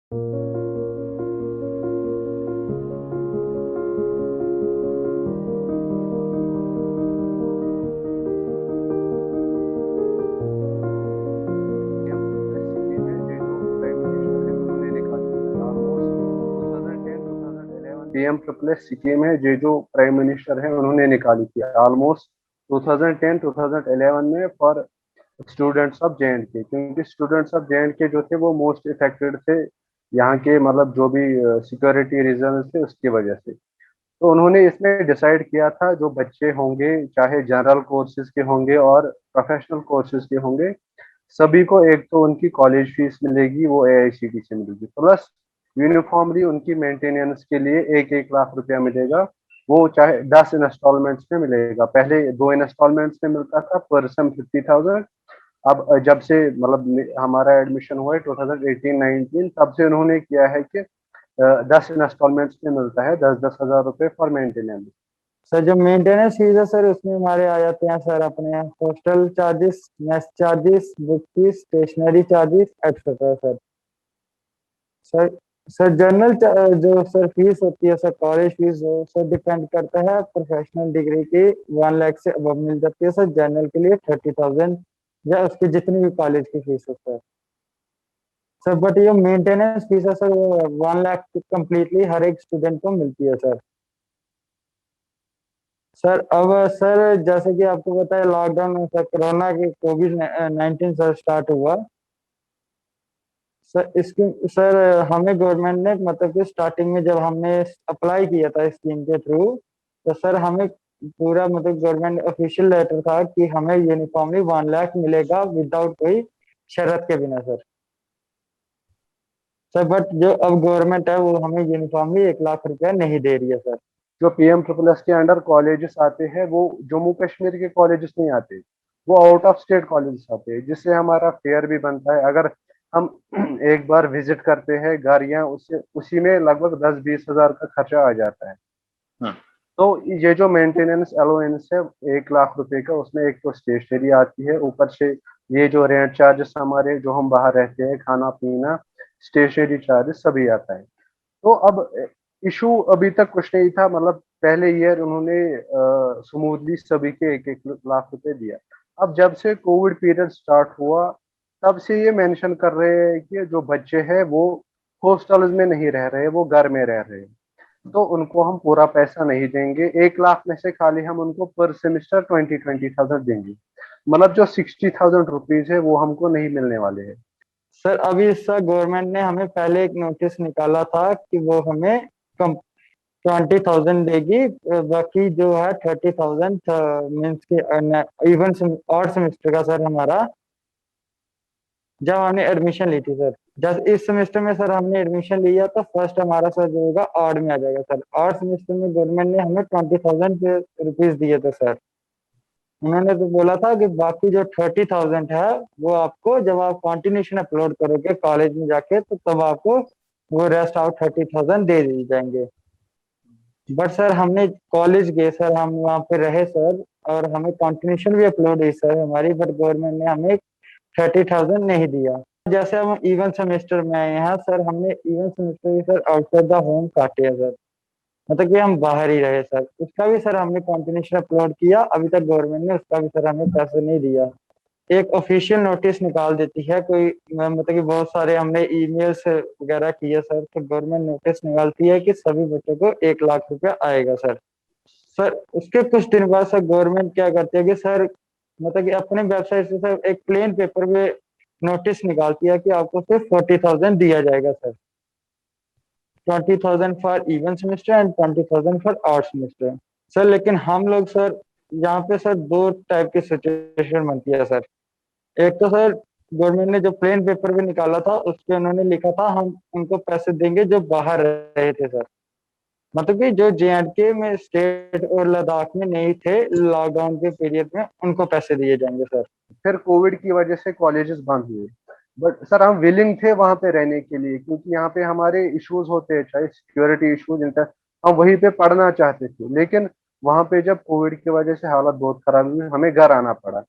PM triple scheme है जो prime minister है उन्होंने निकाली थी ऑलमोस्ट 2010-2011 में for students of J and के, क्योंकि स्टूडेंट्स ऑफ जे एंड के जो थे वो मोस्ट इफेक्टेड थे यहाँ के, मतलब जो भी सिक्योरिटी रीजन थे उसकी वजह से। तो उन्होंने इसमें डिसाइड किया था जो बच्चे होंगे, चाहे जनरल कोर्सेज के होंगे और प्रोफेशनल कोर्सेज के होंगे, सभी को एक तो उनकी कॉलेज फीस मिलेगी वो एआईसीटी से मिलेगी, प्लस यूनिफॉर्मली उनकी मेंटेनेंस के लिए 1-1 लाख रुपया मिलेगा। वो चाहे 10 इंस्टॉलमेंट्स में मिलेगा, पहले 2 इंस्टॉलमेंट्स में मिलता था पर सम 50,000। अब जब से मतलब हमारा एडमिशन हुआ है 2018-19, तब से उन्होंने किया है कि 10 इंस्टॉलमेंट्स में मिलता है 10-10 हजार रुपये फॉर मेंटेनेंस। सर जो मेंटेनेंस फीस है सर, उसमें हमारे आ जाते हैं सर अपने hostel charges, mess charges, book fees, stationery charges etcetera sir. Sir sir general जो सर फीस होती है सर, कॉलेज फीस वो सर डिपेंड करता है प्रोफेशनल डिग्री की 1 लाख से अब मिल जाती है सर, जनरल के लिए 30,000 या उसकी जितनी भी कॉलेज की फीस हो सर। सर बट ये मेंटेनेंस फीस है सर, वो 1 लाख कम्प्लीटली हर एक स्टूडेंट को मिलती है सर। सर अब सर जैसे कि आपको पता है लॉकडाउन में सर कोरोना के कोविड-19 सर स्टार्ट हुआ सर। इसकी सर हमें गवर्नमेंट ने मतलब कि स्टार्टिंग में जब हमने अप्लाई किया था स्कीम के थ्रू, तो सर हमें पूरा मतलब गवर्नमेंट ऑफिशियल लेटर था कि हमें यूनिफॉर्मली 1 लाख मिलेगा विदाउट कोई शर्त के बिना सर। सर बट जो अब गवर्नमेंट है वो हमें यूनिफॉर्मली 1 लाख रुपया नहीं दे रही है सर। जो पीएम ट्रिपल एस के अंडर कॉलेजेस आते हैं वो जम्मू कश्मीर के कॉलेजेस नहीं आते, वो आउट ऑफ स्टेट कॉलेजेस आते हैं, जिससे हमारा फेयर भी बनता है। अगर हम एक बार विजिट करते हैं घर, या उससे उसी में लगभग 10-20 हजार का खर्चा आ जाता है। तो ये जो मेंटेनेंस अलाउंस है 1 लाख रुपए का, उसमें एक तो स्टेशनरी आती है, ऊपर से ये जो रेंट चार्जेस हमारे जो हम बाहर रहते हैं, खाना पीना, स्टेशनरी चार्जेस सभी आता है। तो अब इशू अभी तक कुछ नहीं था, मतलब पहले ईयर उन्होंने स्मूथली सभी के 1-1 लाख रुपए दिया। अब जब से कोविड पीरियड स्टार्ट हुआ तब से ये मेंशन कर रहे हैं कि जो बच्चे हैं वो हॉस्टल्स में नहीं रह रहे, वो घर में रह रहे हैं, तो उनको हम पूरा पैसा नहीं देंगे। 1 लाख में से खाली हम उनको पर सेमिस्टर 20-20 थाउजेंड देंगे, मतलब जो 60,000 रुपीज है वो हमको नहीं मिलने वाले हैं। सर अभी सर गवर्नमेंट ने हमें पहले एक नोटिस निकाला था कि वो हमें 20,000 देगी, बाकी जो है 30,000 मीन्स के इवन और सेमेस्टर का सर हमारा जब हमने एडमिशन ली थी सर। जब इस सेमेस्टर में सर हमने एडमिशन लिया तो फर्स्ट हमारा सर जो होगा ऑड में आ जाएगा सर। ऑड सेमेस्टर में गवर्नमेंट ने हमें 20,000 रुपीज दिए थे सर। उन्होंने तो बोला था कि बाकी जो 30,000 है वो आपको जब आप कॉन्टिन्यूशन अपलोड करोगे कॉलेज में जाके तो तब आपको वो रेस्ट आउट 30,000 दे दिए जाएंगे। बट सर हमने कॉलेज गए सर, हम वहाँ पे रहे सर और हमें कॉन्टिन्यूशन भी अपलोड हुई सर हमारी, बट गवर्नमेंट ने हमें 30,000 नहीं दिया। जैसे हम इवन सेमेस्टर में आए हैं सर, हमने इवन सेमेस्टर भी सर आउटसाइड द होम काटे हैं सर, मतलब कि हम बाहर ही रहे सर। उसका भी सर हमने कॉन्टिन्यूशन अपलोड किया, अभी तक गवर्नमेंट ने उसका भी सर हमें पैसे नहीं दिया। एक ऑफिशियल नोटिस निकाल देती है कोई, मतलब कि बहुत सारे हमने ईमेल्स वगैरह किए सर, तो गवर्नमेंट नोटिस निकालती है कि सभी बच्चों को 1 लाख रुपया आएगा सर। सर उसके कुछ दिन बाद सर गवर्नमेंट क्या करती है कि सर मतलब कि अपने वेबसाइट से सर एक प्लेन पेपर में नोटिस निकालती है कि आपको सिर्फ 40,000 दिया जाएगा sir. 20,000 for even semester and 20,000 for out semester sir. लेकिन हम लोग सर यहाँ पे सर दो टाइप की सिचुएशन बनती है सर। एक तो सर गवर्नमेंट ने जो प्लेन पेपर भी निकाला था उस पे उन्होंने लिखा था हम उनको पैसे देंगे जो बाहर रहे थे सर, मतलब कि जो JNK में स्टेट और लद्दाख में नहीं थे लॉकडाउन के पीरियड में उनको पैसे दिए जाएंगे सर। फिर कोविड की वजह से कॉलेजेस बंद हुए, बट सर हम विलिंग थे वहां पे रहने के लिए, क्योंकि यहाँ पे हमारे इश्यूज होते हैं, चाहे सिक्योरिटी इश्यूज, हम वहीं पे पढ़ना चाहते थे। लेकिन वहां पे जब कोविड की वजह से हालत बहुत खराब हुई, हमें घर आना पड़ा।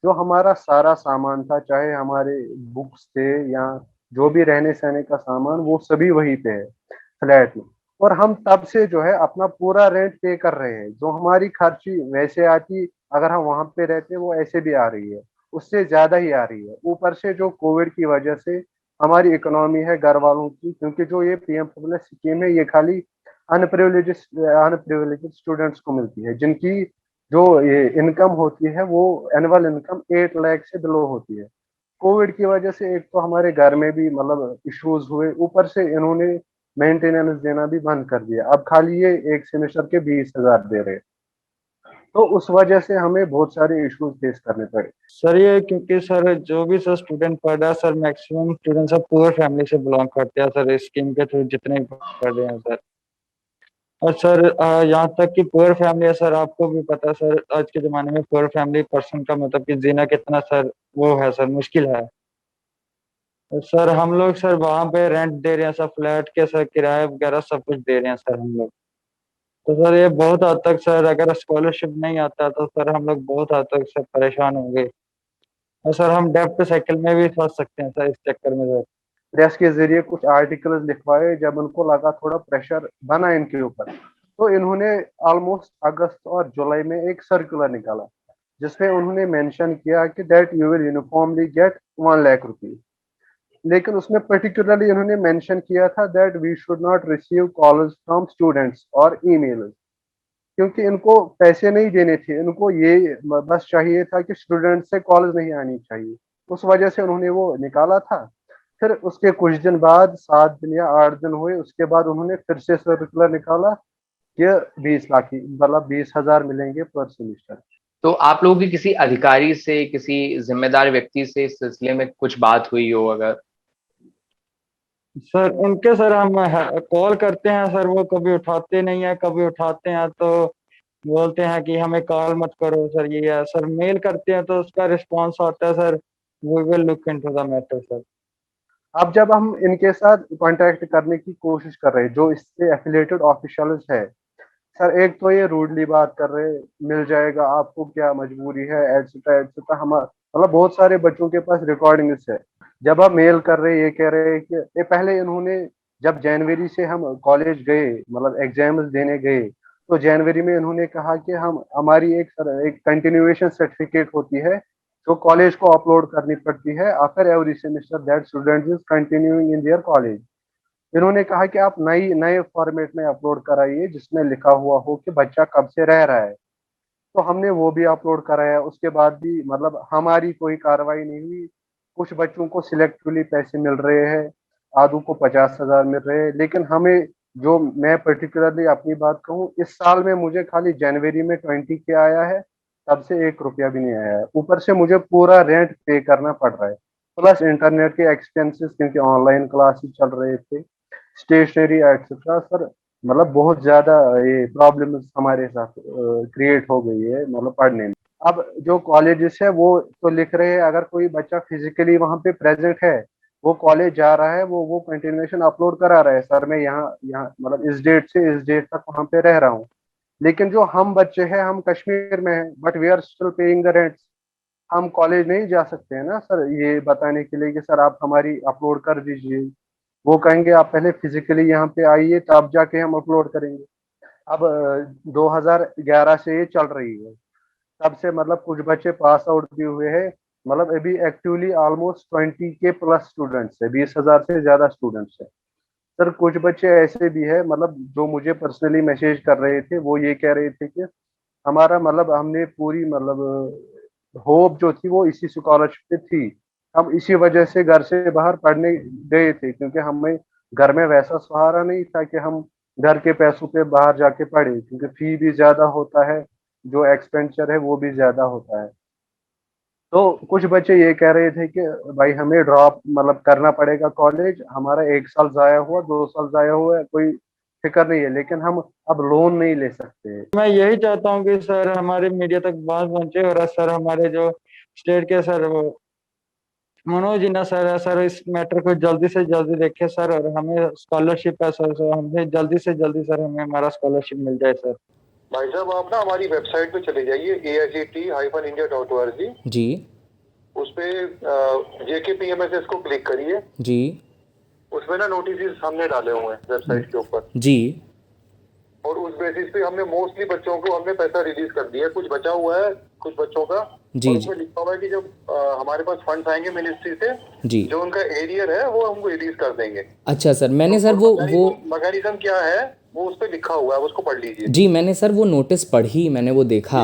जो हमारा सारा सामान था, चाहे हमारे बुक्स थे या जो भी रहने सहने का सामान वो सभी वहीं पे है फ्लैट में। और हम तब से जो है अपना पूरा रेंट पे कर रहे हैं, जो हमारी खर्ची वैसे आती अगर हम वहां पे रहते वो ऐसे भी आ रही है, उससे ज्यादा ही आ रही है। ऊपर से जो कोविड की वजह से हमारी इकोनॉमी है घर वालों की, क्योंकि जो ये पीएम स्कीम है ये खाली अनप्रिविलेजेड स्टूडेंट्स को मिलती है, जिनकी जो ये इनकम होती है वो एनुअल इनकम 8 लाख से बिलो होती है। कोविड की वजह से एक तो हमारे घर में भी मतलब इश्यूज हुए, ऊपर से इन्होंने मेंटेनेंस देना भी बंद कर दिया। अब खाली ये एक सेमेस्टर के 20,000 दे रहे हैं, तो उस वजह से हमें बहुत सारे इश्यूज फेस करने पड़े। सर ये क्योंकि सर जो भी सर स्टूडेंट पढ़ रहा है सर मैक्सिमम स्टूडेंट सब पुअर फैमिली से बिलोंग करते हैं सर, इस स्कीम के थ्रू जितने भी पढ़ रहे हैं सर। और सर यहाँ तक कि पुअर फैमिली है सर, आपको भी पता है सर आज के ज़माने में पुअर फैमिली पर्सन का मतलब कि जीना कितना सर वो है सर, मुश्किल है। और सर हम लोग सर वहाँ पे रेंट दे रहे हैं सर, फ्लैट के सर किराए वगैरह सब कुछ दे रहे हैं सर हम लोग। तो सर ये बहुत हद तक सर अगर स्कॉलरशिप नहीं आता तो सर हम लोग बहुत हद तक सर परेशान होंगे, और सर हम डेब्ट साइकिल में भी फंस सकते हैं सर इस चक्कर में सर। प्रेस के जरिए कुछ आर्टिकल्स लिखवाए, जब उनको लगा थोड़ा प्रेशर बना इनके ऊपर, तो इन्होंने ऑलमोस्ट अगस्त और जुलाई में एक सर्कुलर निकाला, जिसमें उन्होंने मेंशन किया कि that you will uniformly get 1 lakh rupees. लेकिन उसमें पर्टिकुलरली इन्होंने मेंशन किया था that we should not receive calls from students और ईमेल्स, क्योंकि इनको पैसे नहीं देने थे, इनको ये बस चाहिए था कि स्टूडेंट से कॉल्स नहीं आनी चाहिए। उस वजह से उन्होंने वो निकाला था। फिर उसके कुछ दिन बाद, 7 दिन या 8 दिन हुए, उसके बाद उन्होंने फिर से सर्कुलर निकाला कि 20 लाख की मतलब 20,000 मिलेंगे पर सेमिस्टर। तो आप लोगों की किसी अधिकारी से, किसी जिम्मेदार व्यक्ति से इस सिलसिले में कुछ बात हुई हो अगर? सर उनके सर हम कॉल करते हैं सर, वो कभी उठाते नहीं है, कभी उठाते हैं तो बोलते हैं कि हमें कॉल मत करो सर, ये है सर। मेल करते हैं तो उसका रिस्पांस आता है sir, we will look into the matter sir. अब जब हम इनके साथ कांटेक्ट करने की कोशिश कर रहे हैं, जो इससे एफिलिएटेड ऑफिशियल्स है, सर एक तो ये रूडली बात कर रहे हैं, मिल जाएगा आपको, क्या मजबूरी है, एटसेट्रा एटसेट्रा। हम मतलब बहुत सारे बच्चों के पास रिकॉर्डिंग्स है। जब हम मेल कर रहे हैं, ये कह रहे हैं कि ये पहले इन्होंने, जब जनवरी से हम कॉलेज गए मतलब एग्जाम्स देने गए, तो जनवरी में इन्होंने कहा कि हम हमारी एक कंटिन्यूएशन सर्टिफिकेट होती है जो कॉलेज को अपलोड करनी पड़ती है after every semester that student is continuing in their college. इन्होंने कहा कि आप नए फॉर्मेट में अपलोड कराइए जिसमें लिखा हुआ हो कि बच्चा कब से रह रहा है। तो हमने वो भी अपलोड कराया, उसके बाद भी मतलब हमारी कोई कार्रवाई नहीं हुई। कुछ बच्चों को सिलेक्टिवली पैसे मिल रहे हैं, आधों को 50,000 मिल रहे हैं, लेकिन हमें, जो मैं पर्टिकुलरली अपनी बात कहूँ, इस साल में मुझे खाली जनवरी में 20 के आया है, तब से 1 रुपया भी नहीं आया है। ऊपर से मुझे पूरा रेंट पे करना पड़ रहा है, प्लस इंटरनेट के एक्सपेंसेस, क्योंकि ऑनलाइन क्लासेस चल रहे थे, स्टेशनरी एटसेट्रा। सर मतलब बहुत ज्यादा ये प्रॉब्लम्स हमारे साथ क्रिएट हो गई है मतलब पढ़ने में। अब जो कॉलेजेस है वो तो लिख रहे हैं अगर कोई बच्चा फिजिकली वहां पे प्रेजेंट है, वो कॉलेज जा रहा है, वो कंटिन्यूएशन अपलोड करा रहा है, सर मैं यहाँ यहाँ मतलब इस डेट से इस डेट तक वहां पे रह रहा हूँ। लेकिन जो हम बच्चे हैं, हम कश्मीर में हैं, but we are still paying the rent. हम कॉलेज नहीं जा सकते हैं ना सर, ये बताने के लिए कि सर आप हमारी अपलोड कर दीजिए। वो कहेंगे आप पहले फिजिकली यहाँ पे आइए तब जाके हम अपलोड करेंगे। अब 2011 से ये चल रही है, तब से मतलब कुछ बच्चे पास आउट भी हुए हैं। मतलब अभी एक्टिवली ऑलमोस्ट 20 के प्लस स्टूडेंट्स है, 20,000 से ज्यादा स्टूडेंट्स है। सर कुछ बच्चे ऐसे भी है मतलब जो मुझे पर्सनली मैसेज कर रहे थे, वो ये कह रहे थे कि हमारा मतलब हमने पूरी मतलब होप जो थी वो इसी स्कॉलरशिप पे थी, हम इसी वजह से घर से बाहर पढ़ने गए थे, क्योंकि हमें घर में वैसा सहारा नहीं था कि हम घर के पैसों पे बाहर जाके पढ़े, क्योंकि फी भी ज्यादा होता है, जो एक्सपेंचर है वो भी ज्यादा होता है। तो कुछ बच्चे ये कह रहे थे कि भाई हमें ड्रॉप मतलब करना पड़ेगा कॉलेज, हमारा 1 साल जाया हुआ, 2 साल जाया हुआ है, कोई फिक्र नहीं है, लेकिन हम अब लोन नहीं ले सकते। मैं यही चाहता हूँ कि सर हमारे मीडिया तक बात पहुंचे, और सर हमारे जो स्टेट के सर वो मनोज जिन्ना सर है सर, इस मैटर को जल्दी से जल्दी देखे सर, और हमें स्कॉलरशिप है सर, हमें जल्दी से जल्दी सर हमें हमारा स्कॉलरशिप मिल जाए सर। भाई साहब आप ना हमारी वेबसाइट पे चले जाइए AICTE-India.org। जी उस पे JKPMSS को क्लिक करिए। जी उसमें ना नोटिस हमने डाले हुए हैं वेबसाइट के ऊपर, जी और उस बेसिस पे हमने मोस्टली बच्चों को हमने पैसा रिलीज कर दिया। कुछ बचा हुआ है कुछ बच्चों का, जी, और जी। उसमें लिखा हुआ है कि जब हमारे पास फंड्स आएंगे मिनिस्ट्री से, जी जो उनका एरियर है वो हमको रिलीज कर देंगे। अच्छा सर, मैंने सर वो मैकेनिज्म क्या है वो उस पे लिखा हुआ है, उसको पढ़ लीजिए। जी मैंने सर वो नोटिस पढ़ी, मैंने वो देखा।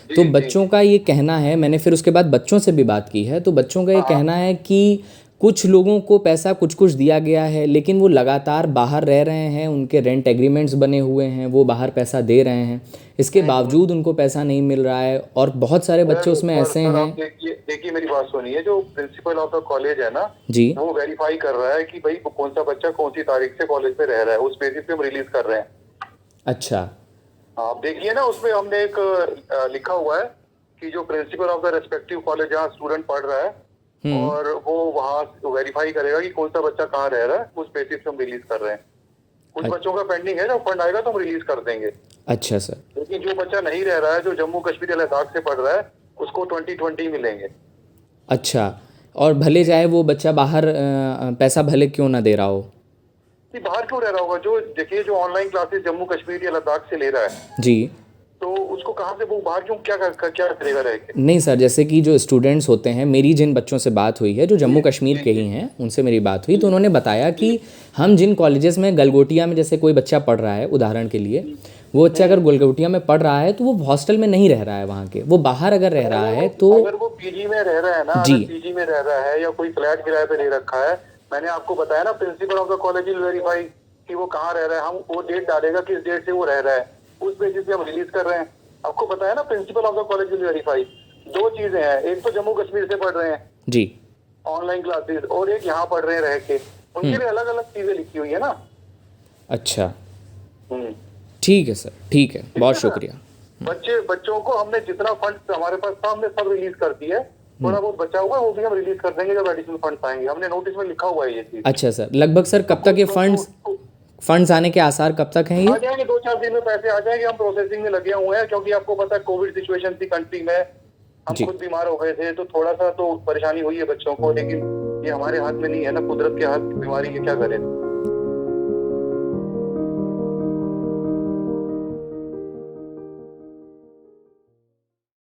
तो बच्चों का ये कहना है, मैंने फिर उसके बाद बच्चों से भी बात की है, तो बच्चों का ये कहना है कि कुछ लोगों को पैसा कुछ कुछ दिया गया है, लेकिन वो लगातार बाहर रह रहे हैं, उनके रेंट एग्रीमेंट्स बने हुए हैं, वो बाहर पैसा दे रहे हैं, इसके बावजूद उनको पैसा नहीं मिल रहा है। और बहुत सारे बच्चे उसमें ऐसे हैं। देखिए मेरी बात सुनिए, जो प्रिंसिपल ऑफ द कॉलेज है ना जी, वो वेरीफाई कर रहा है कि भाई कौन सा बच्चा कौन सी तारीख से कॉलेज में रह रहा है, उस बेसिस पे हम रिलीज कर रहे हैं। अच्छा, आप देखिए ना उसमें हमने एक लिखा हुआ है कि जो principle of the respective college जहाँ स्टूडेंट पढ़ रहा है और वो वहाँ वेरीफाई करेगा कि कौन सा बच्चा कहाँ रह रहा है, उस बेसिस पे हम रिलीज कर रहे हैं। कुछ बच्चों का पेंडिंग है, जब फंड आएगा तो हम रिलीज कर देंगे। अच्छा सर, लेकिन जो बच्चा नहीं रह रहा है, जो जम्मू कश्मीर या लद्दाख से पढ़ रहा है, उसको 2020 मिलेंगे। अच्छा। और भले चाहे वो बच्चा बाहर पैसा भले क्यों ना दे रहा हो। कि बाहर क्यों रह रहा होगा, जो देखिए जो ऑनलाइन क्लासेस जम्मू कश्मीर या लद्दाख से ले रहा है, जी, तो उसको कहाँ से वो बाहर क्यों क्या करेगा रह के? नहीं सर, जैसे कि जो स्टूडेंट्स होते हैं, मेरी जिन बच्चों से बात हुई है जो जम्मू कश्मीर के ही हैं, उनसे मेरी बात हुई, तो उन्होंने बताया कि हम जिन कॉलेजेस में गलगोटिया में जैसे कोई बच्चा पढ़ रहा है, उदाहरण के लिए वो बच्चा अगर गलगोटिया में पढ़ रहा है तो वो हॉस्टल में नहीं रह रहा है वहाँ के, वो बाहर अगर रह रहा है तो अगर वो पीजी में रह रहा है ना, जी। अगर पीजी में रह रहा है या कोई फ्लैट किराए पे ले रखा है, मैंने आपको बताया ना principle of the college will verify कि वो कहाँ रह रहा है, हम वो डेट डालेगा किस डेट से वो रह रहा है, उस बेसिस पे हम रिलीज कर रहे हैं। आपको बताया ना principle of the college will verify. दो चीजें हैं, एक तो जम्मू कश्मीर से पढ़ रहे हैं जी, ऑनलाइन क्लासेस, और एक यहाँ पढ़ रहे हैं रह के, उनके लिए अलग अलग चीजें लिखी हुई है ना। अच्छा, ठीक है सर, ठीक है, बहुत शुक्रिया। बच्चों को हमने जितना फंड हमारे पास था हमने सब रिलीज कर दिया है, थोड़ा बहुत बचा हुआ है वो भी हम रिलीज कर देंगे जब एडिशनल फंड्स आएंगे। हमने नोटिस में लिखा हुआ है ये चीज। अच्छा सर, लगभग सर कब तक ये फंड्स आने के आसार कब तक हैं आ ये? जाएंगे, 2-4 दिन में पैसे आ जाएंगे। हम प्रोसेसिंग में लगे हुए हैं, क्योंकि आपको पता है कोविड सिचुएशन थी कंट्री में, हम जी। खुद बीमार हो गए थे, तो थोड़ा सा तो परेशानी हुई है बच्चों को, लेकिन ये हमारे हाथ में नहीं है ना, कुदरत के हाथ की बीमारी है, क्या करें।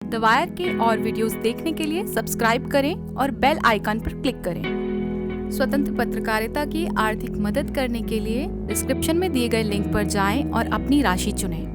द वायर के और वीडियोस देखने के लिए सब्सक्राइब करें और बेल आइकन पर क्लिक करें। स्वतंत्र पत्रकारिता की आर्थिक मदद करने के लिए डिस्क्रिप्शन में दिए गए लिंक पर जाएं और अपनी राशि चुनें।